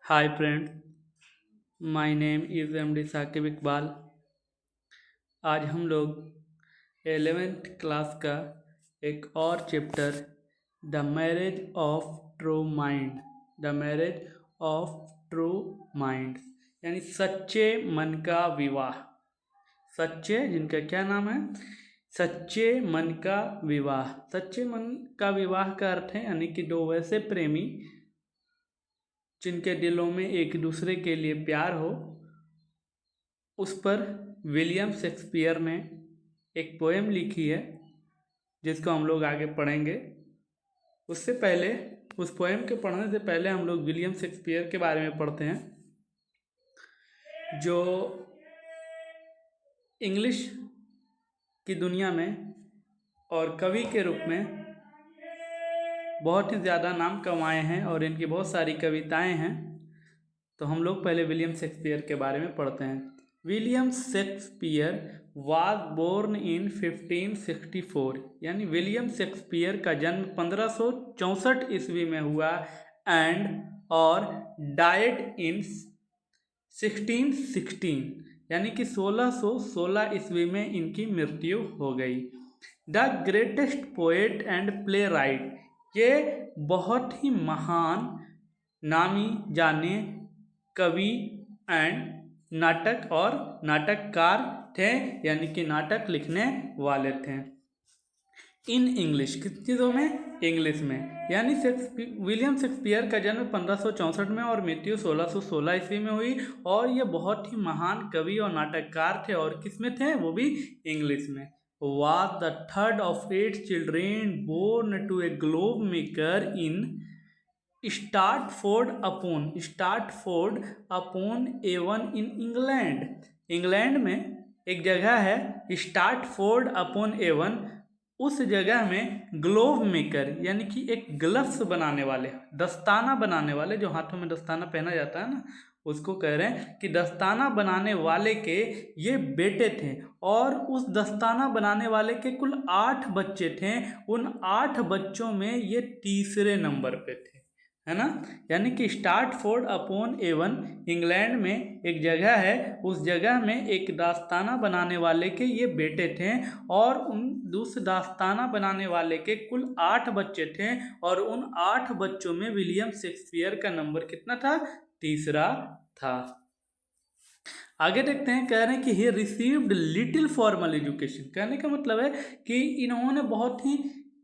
Hi friends, my name is MD Saqib Iqbal. आज हम लोग 11th क्लास का एक और chapter the marriage of true mind the marriage of true mind यानी सच्चे मन का विवाह। सच्चे जिनका क्या नाम है? सच्चे मन का विवाह। सच्चे मन का विवाह का अर्थ है यानी कि दो वैसे प्रेमी जिनके दिलों में एक दूसरे के लिए प्यार हो। उस पर विलियम शेक्सपियर ने एक पोएम लिखी है जिसको हम लोग आगे पढ़ेंगे। उससे पहले उस पोएम के पढ़ने से पहले हम लोग विलियम शेक्सपियर के बारे में पढ़ते हैं, जो इंग्लिश की दुनिया में और कवि के रूप में बहुत ही ज़्यादा नाम कमाए हैं और इनकी बहुत सारी कविताएं हैं। तो हम लोग पहले विलियम शेक्सपियर के बारे में पढ़ते हैं। William Shakespeare was born in 1564 यानी विलियम शेक्सपियर का जन्म 1564 ईस्वी में हुआ एंड और डाइड इन 1616 यानी कि 1616 ईस्वी में इनकी मृत्यु हो गई। The greatest poet and play right, ये बहुत ही महान नामी जाने कवि एंड नाटक और नाटककार थे यानी कि नाटक लिखने वाले थे। इन इंग्लिश किस चीज़ों में? इंग्लिश में। यानी विलियम शेक्सपियर का जन्म 1564 में और मृत्यु 1616 ईस्वी में हुई और ये बहुत ही महान कवि और नाटककार थे और किस में थे? वो भी इंग्लिश में। Was the third of 8 children born to a globe maker in Stratford upon Avon in England. England में एक जगह है स्टार्टफोर्ड अपॉन एवन, उस जगह में ग्लोव मेकर यानी कि एक ग्लव्स बनाने वाले, दस्ताना बनाने वाले, जो हाथों में दस्ताना पहना जाता है ना, उसको कह रहे हैं कि दस्ताना बनाने वाले के ये बेटे थे और उस दस्ताना बनाने वाले के कुल 8 बच्चे थे। उन 8 बच्चों में ये तीसरे नंबर पे थे, है ना। यानी कि स्टार्टफोर्ड अपॉन एवन इंग्लैंड में एक जगह है, उस जगह में एक दास्ताना बनाने वाले के ये बेटे थे और उस दास्ताना बनाने वाले के कुल 8 बच्चे थे और उन 8 बच्चों में विलियम शेक्सपियर का नंबर कितना था? तीसरा था। आगे देखते हैं, कह रहे हैं कि he received little formal education. कहने का मतलब है कि इन्होंने बहुत ही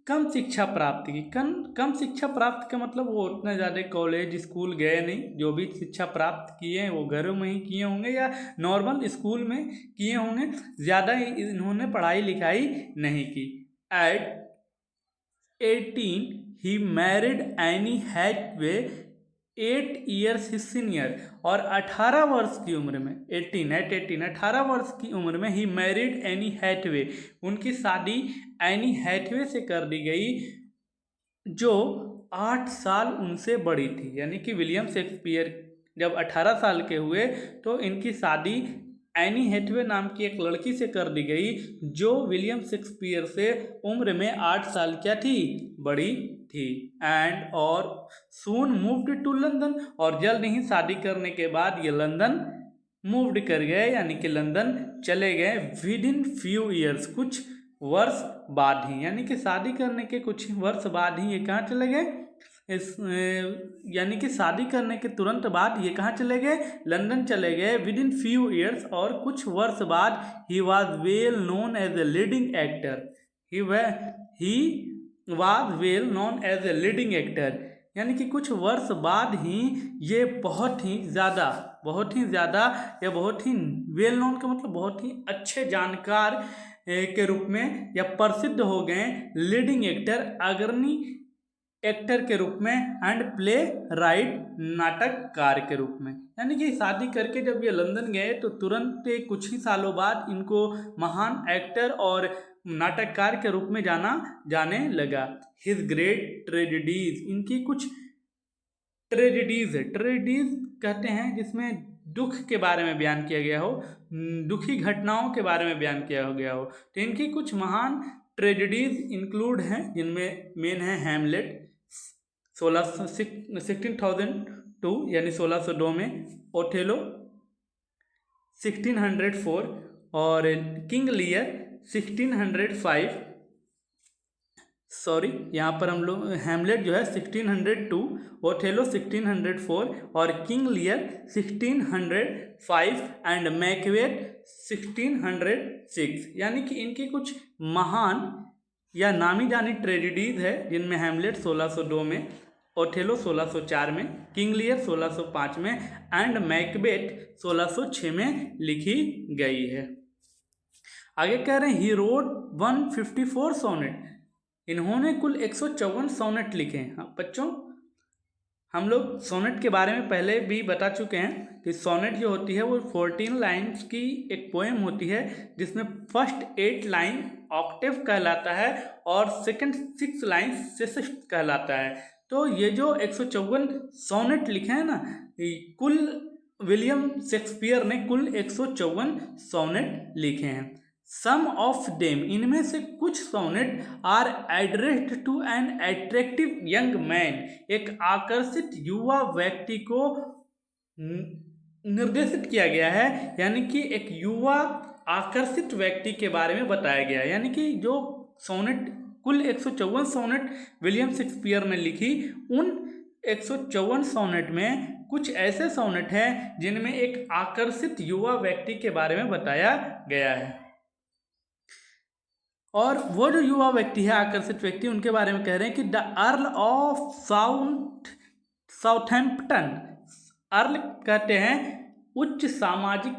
कम शिक्षा प्राप्त की। कम शिक्षा प्राप्त का मतलब वो उतना ज़्यादा कॉलेज स्कूल गए नहीं, जो भी शिक्षा प्राप्त किए हैं वो घरों में ही किए होंगे या नॉर्मल स्कूल में किए होंगे, ज़्यादा इन्होंने पढ़ाई लिखाई नहीं की। At 18 he married Anne Hathaway 8 years his senior, और 18 वर्ष की उम्र में 18 वर्ष की उम्र में ही मैरिड एनी हैथवे, उनकी शादी एनी हैथवे से कर दी गई जो 8 साल उनसे बड़ी थी। यानी कि विलियम शेक्सपियर जब 18 साल के हुए तो इनकी शादी एनी हैथवे नाम की एक लड़की से कर दी गई जो विलियम शेक्सपियर से उम्र में 8 साल क्या थी? बड़ी थी। एंड और सून मूव्ड टू लंदन, और जल्द ही शादी करने के बाद ये लंदन मूव्ड कर गए यानी कि लंदन चले गए। विद इन फ्यू ईयर्स, कुछ वर्ष बाद ही, यानी कि शादी करने के कुछ वर्ष बाद ही ये कहाँ चले गए? यानी कि शादी करने के तुरंत बाद ये कहाँ चले गए? लंदन चले गए। विद इन फ्यू ईयर्स, और कुछ वर्ष बाद he was well known as a leading actor. He was well known as a leading actor, यानी कि कुछ वर्ष बाद ही ये बहुत ही ज़्यादा या बहुत ही वेल नोन का मतलब बहुत ही अच्छे जानकार के रूप में या प्रसिद्ध हो गए लीडिंग एक्टर, अग्रणी एक्टर के रूप में, एंड प्ले राइट नाटककार के रूप में। यानी कि शादी करके जब ये लंदन गए तो तुरंत कुछ ही सालों बाद इनको महान एक्टर और नाटककार के रूप में जाने लगा। हिज ग्रेट ट्रेजेडीज, इनकी कुछ ट्रेजेडीज है, ट्रेजेडीज कहते हैं जिसमें दुख के बारे में बयान किया गया हो, दुखी घटनाओं के बारे में बयान किया गया हो। तो इनकी कुछ महान ट्रेजेडीज इंक्लूड हैं जिनमें मेन है हैमलेट 1600 1602 यानी 1602 में, ओथेलो 1604 और किंग लियर 1605, सॉरी यहाँ पर हम लोग हैमलेट जो है 1602, ओथेलो 1604 और किंग लियर 1605 एंड मैकबेथ 1606, यानी कि इनकी कुछ महान या नामी जानी ट्रेजेडीज है जिनमें हैमलेट 1602 में, ओथेलो 1604 में, किंग लियर 1605 में एंड मैकबेथ 1606 में लिखी गई है। आगे कह रहे हैं ही रोट 154 सोनेट, इन्होंने कुल 154 सोनेट लिखे हैं। हाँ बच्चों, हम लोग सोनेट के बारे में पहले भी बता चुके हैं कि सोनेट जो होती है वो 14 लाइन्स की एक पोएम होती है जिसमें फर्स्ट 8 लाइन ऑक्टेव कहलाता है और सेकंड 6 लाइन सेसेस्ट कहलाता है। तो ये जो 154 सोनेट लिखे हैं ना, कुल विलियम शेक्सपियर ने कुल 154 सोनेट लिखे हैं। सम ऑफ देम, इनमें से कुछ sonnet are addressed to an attractive young man, एक आकर्षित युवा व्यक्ति को निर्देशित किया गया है, यानी कि एक युवा आकर्षित व्यक्ति के बारे में बताया गया है। यानी कि जो सोनेट कुल 154 सोनेट विलियम शेक्सपियर ने लिखी, उन 154 सोनेट में कुछ ऐसे सोनेट हैं जिनमें एक आकर्षित युवा व्यक्ति के बारे में बताया गया है। और वो जो युवा व्यक्ति है, आकर्षित व्यक्ति, उनके बारे में कह रहे हैं कि the earl of Southampton, earl कहते हैं उच्च सामाजिक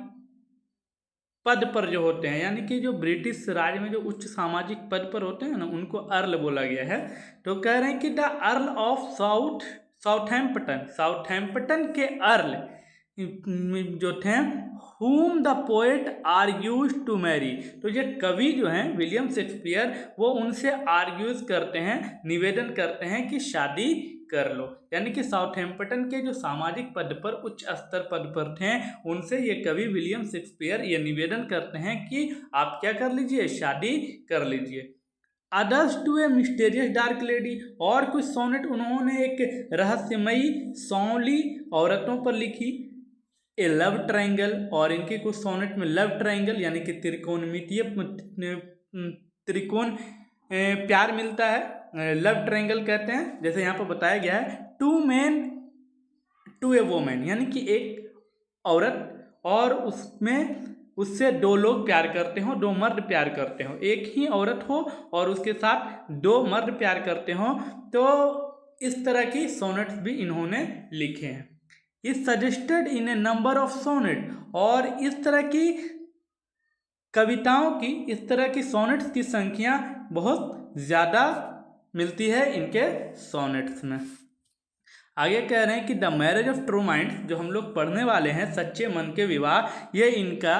पद पर जो होते हैं, यानी कि जो ब्रिटिश राज में जो उच्च सामाजिक पद पर होते हैं ना, उनको अर्ल बोला गया है। तो कह रहे हैं कि the earl of Southampton, Southampton के अर्ल जो थे, whom the poet argues to marry, तो ये कवि जो हैं विलियम शेक्सपियर, वो उनसे आर्ग्यूज करते हैं, निवेदन करते हैं कि शादी कर लो। यानी कि साउथैम्पटन के जो सामाजिक पद पर, उच्च स्तर पद पर थे, उनसे ये कवि विलियम शेक्सपियर ये निवेदन करते हैं कि आप क्या कर लीजिए, शादी कर लीजिए। Others to a mysterious dark lady, और कुछ सोनेट उन्होंने एक रहस्यमयी सांवली औरतों पर लिखी। ए लव ट्रायंगल, और इनके कुछ सोनेट में लव ट्रायंगल यानी कि त्रिकोणमितीय त्रिकोण प्यार मिलता है, लव ट्रायंगल कहते हैं। जैसे यहाँ पर बताया गया है, to man to a woman, यानी कि एक औरत और उसमें उससे दो लोग प्यार करते हो, दो मर्द प्यार करते हो, एक ही औरत हो और उसके साथ दो मर्द प्यार करते हो। तो इस तरह की सोनेट्स भी इन्होंने लिखे हैं। Is suggested in a number of sonnet, और इस तरह की कविताओं की, इस तरह की सोनेट्स की संख्या बहुत ज़्यादा मिलती है इनके सोनेट्स में। आगे कह रहे हैं कि the marriage of true minds, जो हम लोग पढ़ने वाले हैं, सच्चे मन के विवाह, ये इनका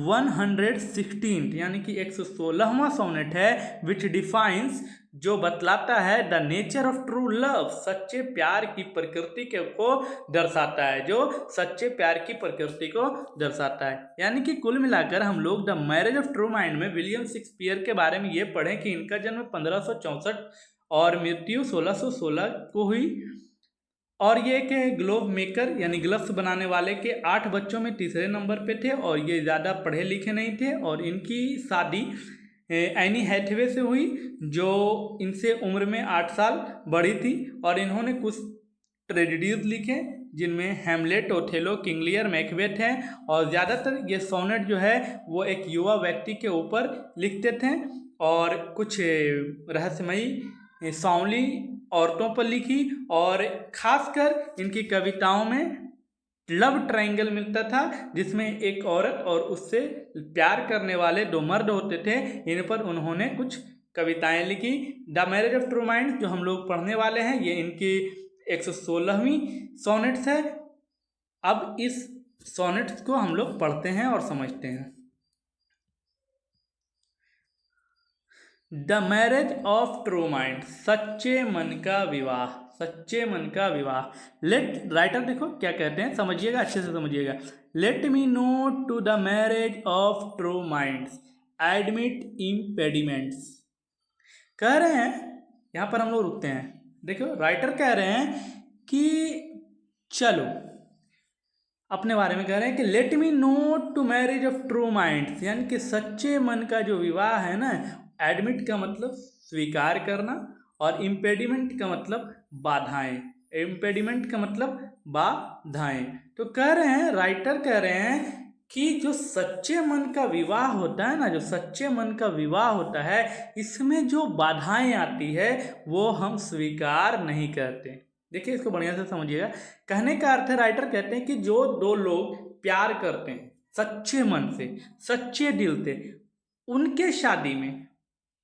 116 यानी कि 116वां सोनेट है, विच डिफाइंस, जो बतलाता है the nature of true love, सच्चे प्यार की प्रकृति को दर्शाता है, जो सच्चे प्यार की प्रकृति को दर्शाता है। यानी कि कुल मिलाकर हम लोग the marriage of true mind में विलियम शेक्सपियर के बारे में ये पढ़ें कि इनका जन्म 1564 और मृत्यु 1616 को हुई, और ये एक ग्लोव मेकर यानी ग्लव्स बनाने वाले के 8 बच्चों में तीसरे नंबर पे थे, और ये ज़्यादा पढ़े लिखे नहीं थे। और इनकी शादी एनी हैथवे से हुई, जो इनसे उम्र में 8 साल बड़ी थी। और इन्होंने कुछ ट्रेजेडीज लिखे जिनमें Hamlet, Othello, King Lear, Macbeth हैं, और ज़्यादातर ये सोनेट जो है वो एक युवा व्यक्ति के ऊपर लिखते थे, और कुछ रहस्यमयी सांवली औरतों पर लिखी, और खासकर इनकी कविताओं में लव ट्रायंगल मिलता था, जिसमें एक औरत और उससे प्यार करने वाले दो मर्द होते थे। इन पर उन्होंने कुछ कविताएं लिखी। The marriage of true mind जो हम लोग पढ़ने वाले हैं, ये इनकी 116वीं सोनेट्स है। अब इस सोनेट्स को हम लोग पढ़ते हैं और समझते हैं। The marriage of true mind, सच्चे मन का विवाह, सच्चे मन का विवाह। लेट, राइटर देखो क्या कहते हैं, समझिएगा, अच्छे से समझिएगा। Let me not to the marriage of true minds admit impediments. कह रहे हैं, यहाँ पर हम लोग रुकते हैं। देखो राइटर कह रहे हैं कि चलो अपने बारे में कह रहे हैं कि let me not to marriage of true minds, यानी कि सच्चे मन का जो विवाह है ना, एडमिट का मतलब स्वीकार करना और इम्पेडिमेंट का मतलब बाधाएं, इम्पेडिमेंट का मतलब बाधाएं। तो कह रहे हैं, राइटर कह रहे हैं कि जो सच्चे मन का विवाह होता है ना, जो सच्चे मन का विवाह होता है, इसमें जो बाधाएं आती है वो हम स्वीकार नहीं करते। देखिए इसको बढ़िया से समझिएगा। कहने का अर्थ है, राइटर कहते हैं कि जो दो लोग प्यार करते हैं सच्चे मन से, सच्चे दिल से, उनके शादी में,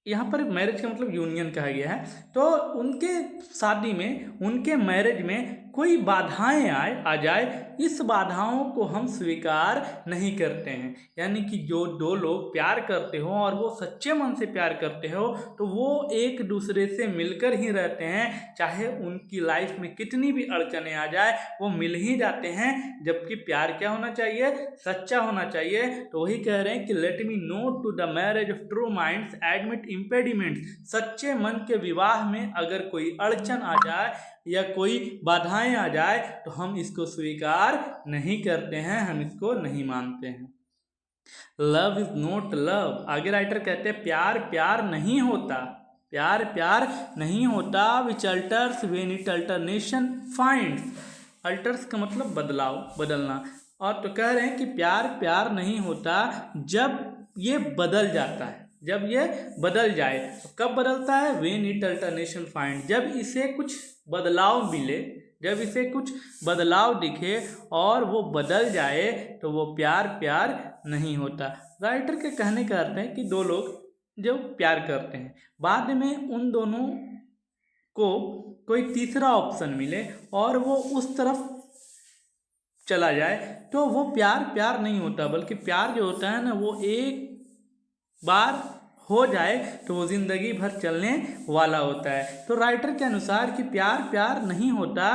यहाँ पर मैरिज का मतलब यूनियन कहा गया है, तो उनके शादी में, उनके मैरिज में कोई बाधाएं आ जाए, इस बाधाओं को हम स्वीकार नहीं करते हैं। यानी कि जो दो लोग प्यार करते हो और वो सच्चे मन से प्यार करते हो, तो वो एक दूसरे से मिलकर ही रहते हैं, चाहे उनकी लाइफ में कितनी भी अड़चने आ जाए वो मिल ही जाते हैं। जबकि प्यार क्या होना चाहिए? सच्चा होना चाहिए। तो वही कह रहे हैं कि let me not to the marriage of true minds admit impediment, सच्चे मन के विवाह में अगर कोई अड़चन आ जाए या कोई बाधाएं आ जाए तो हम इसको स्वीकार नहीं करते हैं, हम इसको नहीं मानते हैं। लव इज नॉट लव, आगे राइटर कहते हैं प्यार प्यार नहीं होता, प्यार प्यार नहीं होता, which alters when it alternation finds, alters का मतलब बदलाव, बदलना। और तो कह रहे हैं कि प्यार प्यार नहीं होता जब ये बदल जाता है, जब ये बदल जाए। तो कब बदलता है? व्हेन इट अल्टरनेशन फाइंड, जब इसे कुछ बदलाव मिले, जब इसे कुछ बदलाव दिखे और वो बदल जाए तो वो प्यार प्यार नहीं होता। राइटर के कहने का अर्थ है कि दो लोग जब प्यार करते हैं, बाद में उन दोनों को कोई तीसरा ऑप्शन मिले और वो उस तरफ चला जाए तो वो प्यार प्यार नहीं होता, बल्कि प्यार जो होता है ना, वो एक बार हो जाए तो वो जिंदगी भर चलने वाला होता है। तो राइटर के अनुसार कि प्यार प्यार नहीं होता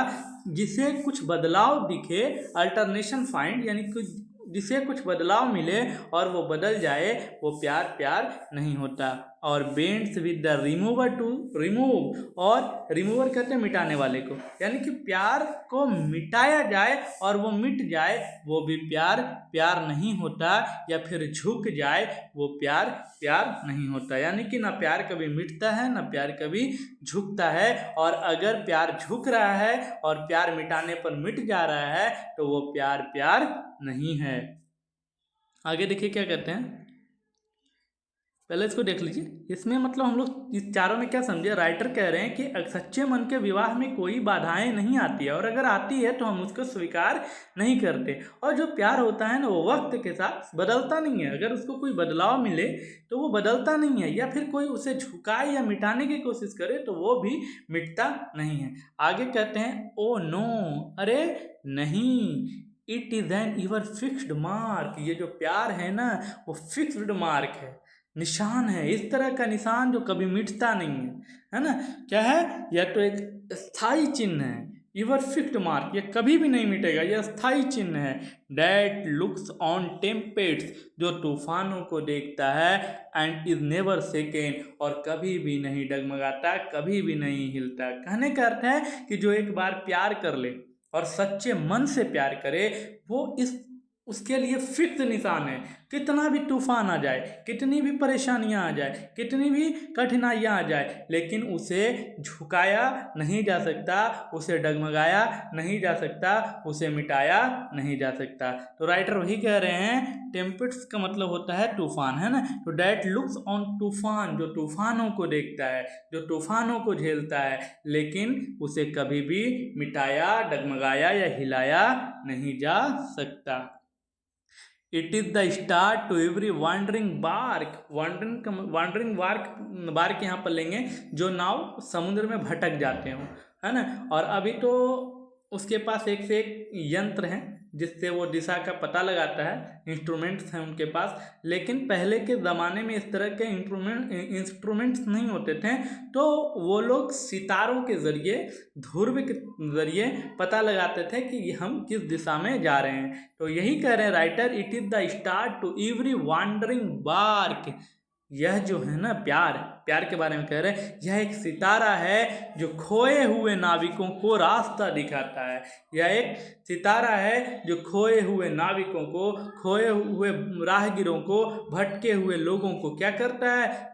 जिसे कुछ बदलाव दिखे, अल्टरनेशन फाइंड, यानी कि जिसे कुछ बदलाव मिले और वो बदल जाए, वो प्यार प्यार नहीं होता। और bends with the remover to remove, और रिमूवर कहते हैं मिटाने वाले को, यानी कि प्यार को मिटाया जाए और वो मिट जाए, वो भी प्यार प्यार नहीं होता। या फिर झुक जाए, वो प्यार प्यार नहीं होता। यानी कि ना प्यार कभी मिटता है, ना प्यार कभी झुकता है। और अगर प्यार झुक रहा है और प्यार मिटाने पर मिट जा रहा है तो वो प्यार प्यार नहीं है। आगे देखिए क्या कहते हैं, पहले इसको देख लीजिए। इसमें मतलब हम लोग इस चारों में क्या समझे, राइटर कह रहे हैं कि सच्चे मन के विवाह में कोई बाधाएं नहीं आती है, और अगर आती है तो हम उसको स्वीकार नहीं करते। और जो प्यार होता है ना, वो वक्त के साथ बदलता नहीं है। अगर उसको कोई बदलाव मिले तो वो बदलता नहीं है, या फिर कोई उसे झुकाए या मिटाने की कोशिश करे तो वो भी मिटता नहीं है। आगे कहते हैं, ओ नो, अरे नहीं, it is an ever fixed mark, ये जो प्यार है ना, वो फिक्स्ड मार्क है, निशान है, इस तरह का निशान जो कभी मिटता नहीं है ना। क्या है? या तो एक स्थायी चिन्ह है, यूर फिक्स्ड मार्क, ये कभी भी नहीं मिटेगा, यह स्थायी चिन्ह है। डैट लुक्स ऑन टेम्पेट्स, जो तूफानों को देखता है, एंड इज नेवर सेकेंड, और कभी भी नहीं डगमगाता, कभी भी नहीं हिलता। कहने का अर्थ है कि जो एक बार प्यार कर ले और सच्चे मन से प्यार करे, वो उसके लिए फिक्स निशान है। कितना भी तूफान आ जाए, कितनी भी परेशानियां आ जाए, कितनी भी कठिनाइयां आ जाए, लेकिन उसे झुकाया नहीं जा सकता, उसे डगमगाया नहीं जा सकता, उसे मिटाया नहीं जा सकता। तो राइटर वही कह रहे हैं, टेम्पेट्स का मतलब होता है तूफान, है ना। तो डैट लुक्स ऑन तूफान, जो तूफानों को देखता है, जो तूफानों को झेलता है, लेकिन उसे कभी भी मिटाया, डगमगाया या हिलाया नहीं जा सकता। It is the star to every wandering bark, wandering bark यहाँ पर लेंगे जो नाव समुद्र में भटक जाते हो, है ना। और अभी तो उसके पास एक से एक यंत्र हैं जिससे वो दिशा का पता लगाता है, इंस्ट्रूमेंट्स हैं उनके पास। लेकिन पहले के ज़माने में इस तरह के इंस्ट्रूमेंट्स नहीं होते थे, तो वो लोग सितारों के ज़रिए, ध्रुव के ज़रिए पता लगाते थे कि हम किस दिशा में जा रहे हैं। तो यही कह रहे हैं writer, it is the star to every wandering bark, यह जो है ना प्यार, प्यार के बारे में कह रहे हैं, यह एक सितारा है जो खोए हुए नाविकों को रास्ता दिखाता है। यह एक सितारा है जो खोए हुए नाविकों को, खोए हुए राहगीरों को, भटके हुए लोगों को क्या करता है,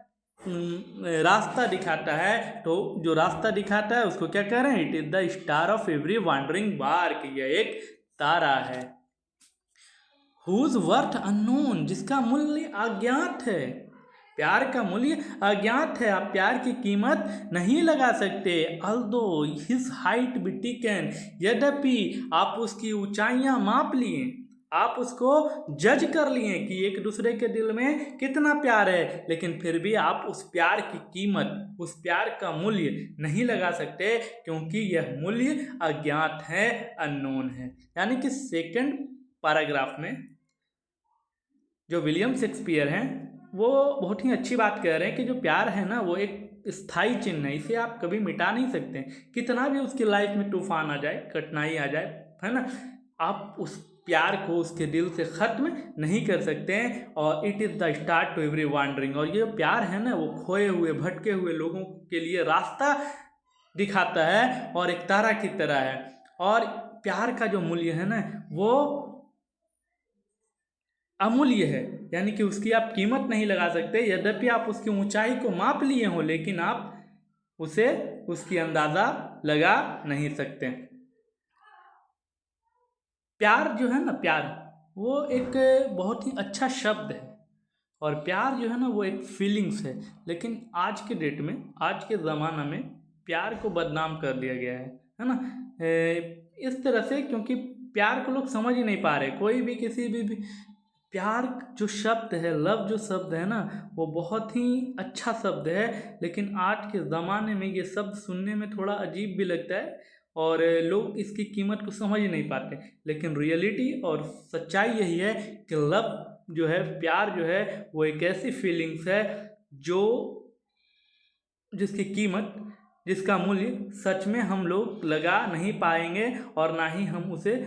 रास्ता दिखाता है। तो जो रास्ता दिखाता है उसको क्या कह रहे हैं, it is the star of every wandering bark, यह एक तारा है। हुज वर्थ अननोन, जिसका मूल्य अज्ञात है। प्यार का मूल्य अज्ञात है, आप प्यार की कीमत नहीं लगा सकते। Although his height be taken, यद्यपि आप उसकी ऊंचाइयां माप लिए, आप उसको जज कर लिए कि एक दूसरे के दिल में कितना प्यार है, लेकिन फिर भी आप उस प्यार की कीमत, उस प्यार का मूल्य नहीं लगा सकते, क्योंकि यह मूल्य अज्ञात है, अननोन है। यानी कि सेकंड पैराग्राफ में जो विलियम शेक्सपियर हैं वो बहुत ही अच्छी बात कह रहे हैं कि जो प्यार है ना वो एक स्थायी चिन्ह है, इसे आप कभी मिटा नहीं सकते। कितना भी उसकी लाइफ में तूफान आ जाए, कठिनाई आ जाए, है ना, आप उस प्यार को उसके दिल से ख़त्म नहीं कर सकते हैं। और it is the star to every wandering, और ये प्यार है ना वो खोए हुए भटके हुए लोगों के लिए रास्ता दिखाता है और एक तारा की तरह है। और प्यार का जो मूल्य है ना वो अमूल्य है, यानी कि उसकी आप कीमत नहीं लगा सकते। यद्यपि आप उसकी ऊंचाई को माप लिए हो, लेकिन आप उसे उसकी अंदाज़ा लगा नहीं सकते। प्यार जो है ना, प्यार वो एक बहुत ही अच्छा शब्द है, और प्यार जो है ना वो एक फीलिंग्स है। लेकिन आज के डेट में, आज के ज़माना में प्यार को बदनाम कर दिया गया है ना, इस तरह से, क्योंकि प्यार को लोग समझ ही नहीं पा रहे। कोई भी किसी भी प्यार जो शब्द है, लव जो शब्द है ना वो बहुत ही अच्छा शब्द है, लेकिन आज के ज़माने में ये शब्द सुनने में थोड़ा अजीब भी लगता है और लोग इसकी कीमत को समझ ही नहीं पाते। लेकिन रियलिटी और सच्चाई यही है कि लव जो है, प्यार जो है वो एक ऐसी फीलिंग्स है जो जिसकी कीमत, जिसका मूल्य सच में हम लोग लगा नहीं पाएंगे और ना ही हम उसे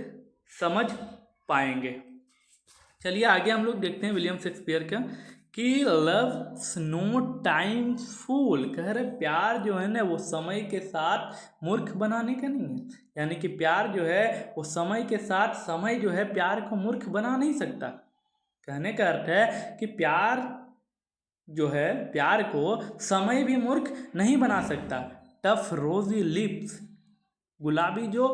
समझ पाएंगे। चलिए आगे हम लोग देखते हैं विलियम शेक्सपियर का कि लव्स नो टाइम फूल, कह रहे प्यार जो है ना वो समय के साथ मूर्ख बनाने का नहीं है। यानी कि प्यार जो है वो समय के साथ, समय जो है प्यार को मूर्ख बना नहीं सकता। कहने का अर्थ है कि प्यार जो है, प्यार को समय भी मूर्ख नहीं बना सकता। टफ रोजी लिप्स, गुलाबी जो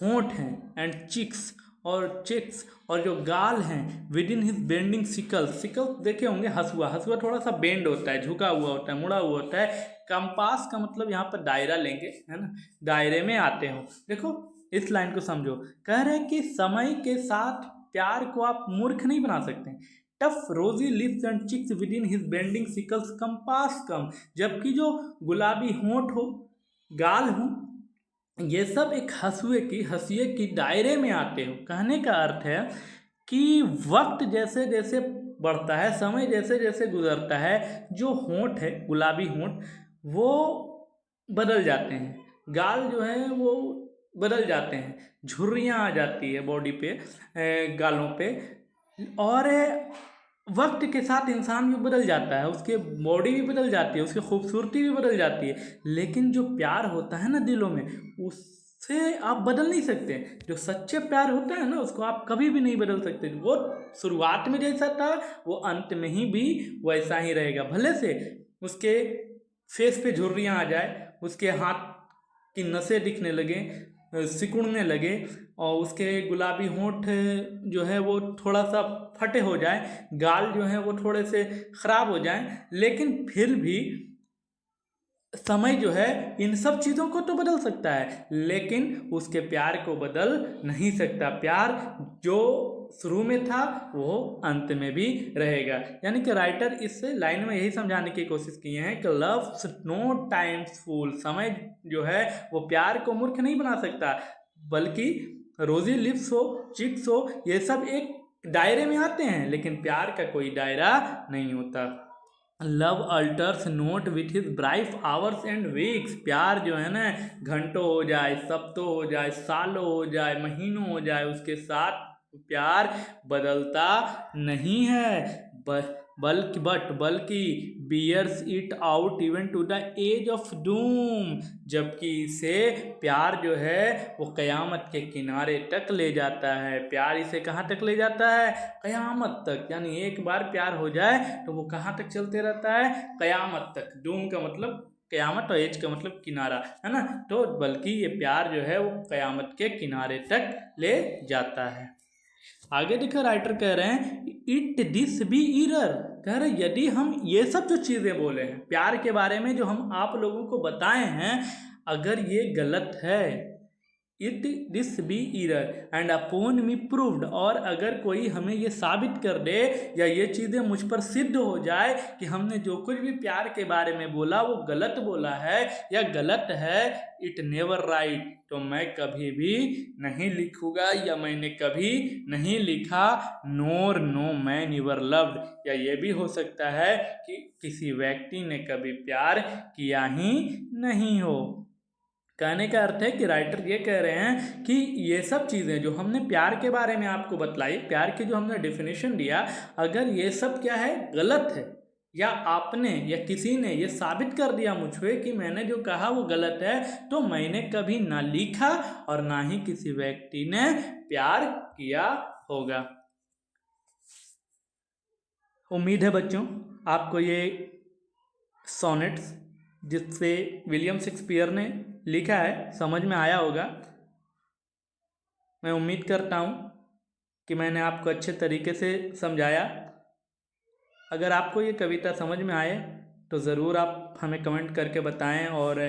होंठ हैं, एंड चिक्स और चिक्स, और जो गाल हैं, with in his bending sickle, sickle देखे होंगे, हसुआ, हसुआ थोड़ा सा बेंड होता है, झुका हुआ होता है, मुड़ा हुआ होता है। कंपास का मतलब यहाँ पर दायरा लेंगे, है ना, दायरे में आते हो। देखो इस लाइन को समझो, कह रहे हैं कि समय के साथ प्यार को आप मूर्ख नहीं बना सकते। Tough rosy lips and cheeks within his bending sickle's compass come, जबकि जो गुलाबी होंठ हो, गाल हो, ये सब एक हंसिए की दायरे में आते हो। कहने का अर्थ है कि वक्त जैसे जैसे बढ़ता है, समय जैसे जैसे गुजरता है, जो होंठ है, गुलाबी होंठ, वो बदल जाते हैं, गाल जो है वो बदल जाते हैं, झुर्रियाँ आ जाती है बॉडी पे, गालों पे, और वक्त के साथ इंसान भी बदल जाता है, उसके बॉडी भी बदल जाती है, उसकी खूबसूरती भी बदल जाती है। लेकिन जो प्यार होता है ना दिलों में, उससे आप बदल नहीं सकते। जो सच्चे प्यार होता है ना उसको आप कभी भी नहीं बदल सकते। वो शुरुआत में जैसा था वो अंत में ही भी वैसा ही रहेगा। भले से उसके फेस पे झुर्रियाँ आ जाए, उसके हाथ की नसें दिखने लगे, सिकुड़ने लगे, और उसके गुलाबी होंठ जो है वो थोड़ा सा फटे हो जाए, गाल जो है वो थोड़े से ख़राब हो जाएं, लेकिन फिर भी समय जो है इन सब चीज़ों को तो बदल सकता है, लेकिन उसके प्यार को बदल नहीं सकता। प्यार जो शुरू में था वो अंत में भी रहेगा। यानी कि राइटर इस लाइन में यही समझाने की कोशिश किए हैं कि लव्स नो टाइम्स फूल, समय जो है वो प्यार को मूर्ख नहीं बना सकता, बल्कि रोजी लिप्स हो, चिक्स हो, ये सब एक दायरे में आते हैं, लेकिन प्यार का कोई दायरा नहीं होता। Love altars note with his bright hours and weeks, प्यार जो है ना घंटों हो जाए, सप्तों हो जाए, सालों हो जाए, महीनों हो जाए, उसके साथ प्यार बदलता नहीं है। बल्कि bears it out even to the edge of doom, जबकि इसे प्यार जो है वो क़यामत के किनारे तक ले जाता है। प्यार इसे कहाँ तक ले जाता है? क़यामत तक। यानी एक बार प्यार हो जाए तो वो कहाँ तक चलते रहता है? क़यामत तक। डूम का मतलब क़यामत और एज का मतलब किनारा, है ना। तो बल्कि ये प्यार जो है वो क़यामत के किनारे तक ले जाता है। आगे देखो राइटर कह रहे हैं इट दिस बी ईरर, कह रहे यदि हम ये सब जो चीज़ें बोले हैं प्यार के बारे में, जो हम आप लोगों को बताए हैं, अगर ये गलत है, it this be error and upon me proved, और अगर कोई हमें ये साबित कर दे या ये चीज़ें मुझ पर सिद्ध हो जाए कि हमने जो कुछ भी प्यार के बारे में बोला वो गलत बोला है या गलत है, इट नेवर राइट, तो मैं कभी भी नहीं लिखूंगा या मैंने कभी नहीं लिखा, नोर नो मैन एवर लव्ड, या ये भी हो सकता है कि किसी व्यक्ति ने कभी प्यार किया ही नहीं हो। कहने का अर्थ है कि राइटर ये कह रहे हैं कि ये सब चीज़ें जो हमने प्यार के बारे में आपको बतलाई, प्यार की जो हमने डेफिनेशन दिया, अगर ये सब क्या है गलत है, या आपने या किसी ने ये साबित कर दिया मुझे कि मैंने जो कहा वो गलत है, तो मैंने कभी ना लिखा और ना ही किसी व्यक्ति ने प्यार किया होगा। उम्मीद है बच्चों आपको ये सोनेट्स जिससे विलियम शेक्सपियर ने लिखा है समझ में आया होगा। मैं उम्मीद करता हूँ कि मैंने आपको अच्छे तरीके से समझाया। अगर आपको ये कविता समझ में आए तो ज़रूर आप हमें कमेंट करके बताएं, और